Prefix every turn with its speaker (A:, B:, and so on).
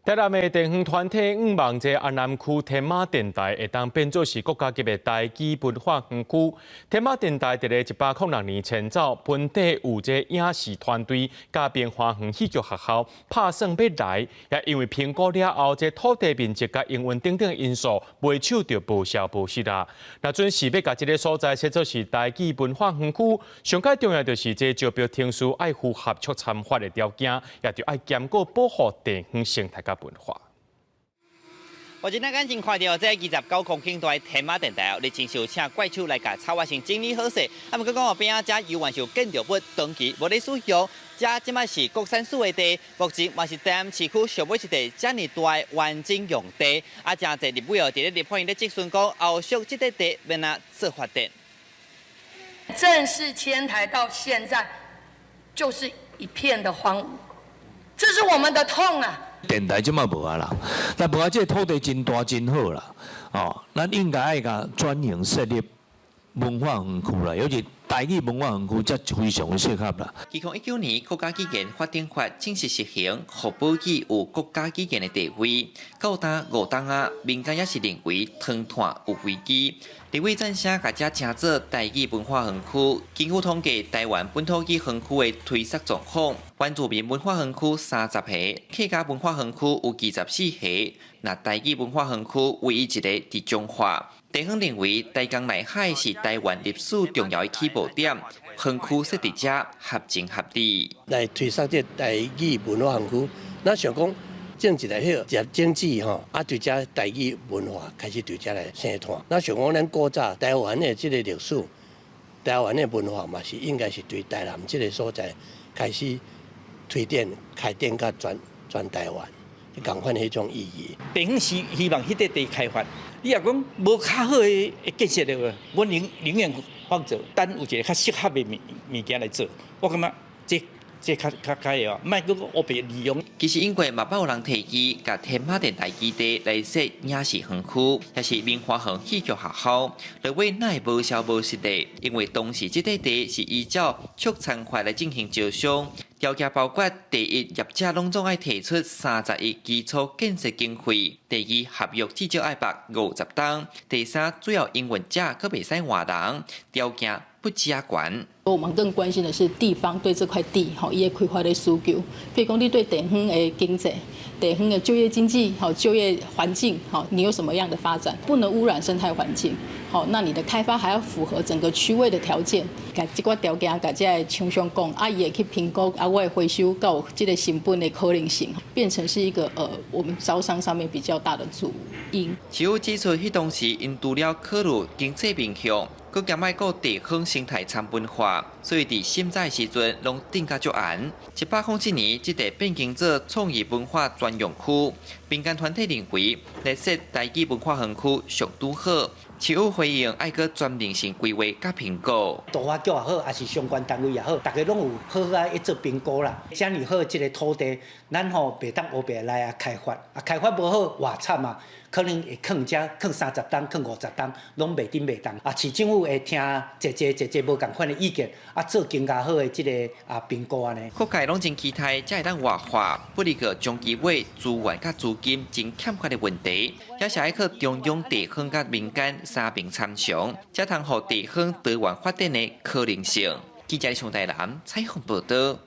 A: 台南的电风团体五望在安南区天马电台会当变作是国家级的台基文化园区。天马电台伫咧106年前早，本地有这影视团队甲变化园戏剧学校拍算要来，也因为评估了后，这土地面积甲营运等等因素，袂手就无消无息啦。那准是要甲这个所在设作是台基文化园区，上界重要就是这招标厅属爱符合作参发的条件，也就爱兼顾保护地方生态甲文化。
B: 我今天眼睛看到这29公顷大天马电台，你真是请怪手来甲草外先整理好势。啊，毋过讲后边啊，这游玩就建筑物长期无咧使用，这即摆是国产属的地，目前嘛是台南市区上尾一地遮尔大的完整用地。啊，真侪立委哦，伫咧立法院咧质询讲，后续这块地要哪做发展？
C: 正式迁台到现在，就是一片的荒芜，这是我们的痛啊！
D: 电台即马无啊啦，但无啊，这土地真大真好啦，哦，咱应该爱甲转型设立文化园区啦，尤其台语文化园区则非常适合啦。
B: 2019年国家机构发展法正式实行，互保语有国家机构的地位。到当5档啊，民间也是认为团团有危机。立委赞声甲这称作台语文化园区，根据统计，台湾本土语园区的推测状况，原住民文化园区30个，客家文化园区有24个，那台语文化园区唯一一个伫中华。地方认为，台江内海是台湾历史重要的起步点，园区设伫遮合情合理。
E: 来推测这台语文化园区，咱想讲。种一个迄经济吼，啊，对遮台语文化开始对遮来生团。那想讲咱古早台湾的这个历史，台湾的文化嘛是应该是对台南这个所在开始推展、开展甲全台湾，共款迄种意义。
F: 地方是希望迄块地开发，你若讲无较好的建设的话，我宁愿放做，等有一个较适合的物件来做，我感觉这较会哦，莫搁乌白利用。
B: 其实因为嘛，捌有人提议，甲天马电台基地来设影视园区，也是明华园戏剧学校，认为乃无消无息的，因为当时这块地是依照促参法来进行招商。条件包括：第一，业者拢总爱提出30亿基础建设经费；第二，合约至少爱办50档；第三，主要营运者可袂使换人，条件不加悬。
G: 我们更关心的是地方对这块地伊的开发的需求，比如讲你对地方的经济、地方的就业经济、就业环境，你有什么样的发展？不能污染生态环境。那你的开发还要符合整个区位的条件。甲这个条件，甲这个厂商讲，伊会去评估我的回收到这个成本的可能性，变成是一个我们招商上面比较大的主因。
B: 只有指出，迄当时因除了考虑经济面向，佮兼爱顾地方生态参文化，所以伫审查时阵拢定甲足严。107年，这地变更做创意文化专用区，民间团体认为来设台语文化园区上拄好。市府回应爱搁全面性规划甲评估，
F: 都发局也好，还是相关单位也好，大家拢有好啊一做评估啦。遮尔好这个土地，咱吼袂当乌白来啊开发，开发无好偌惨啊，可能会囥遮囥30档、囥50档，拢袂顶袂当。市政府会听一无共款的意见，做更加好的这个评估安尼。
B: 各界拢真期待，才会当活化，不离个中期尾资源甲资金真欠缺的问题，也是爱去中央地方甲民间三边参详，才通互地方多元发展的可能性。记者从台南采访报道。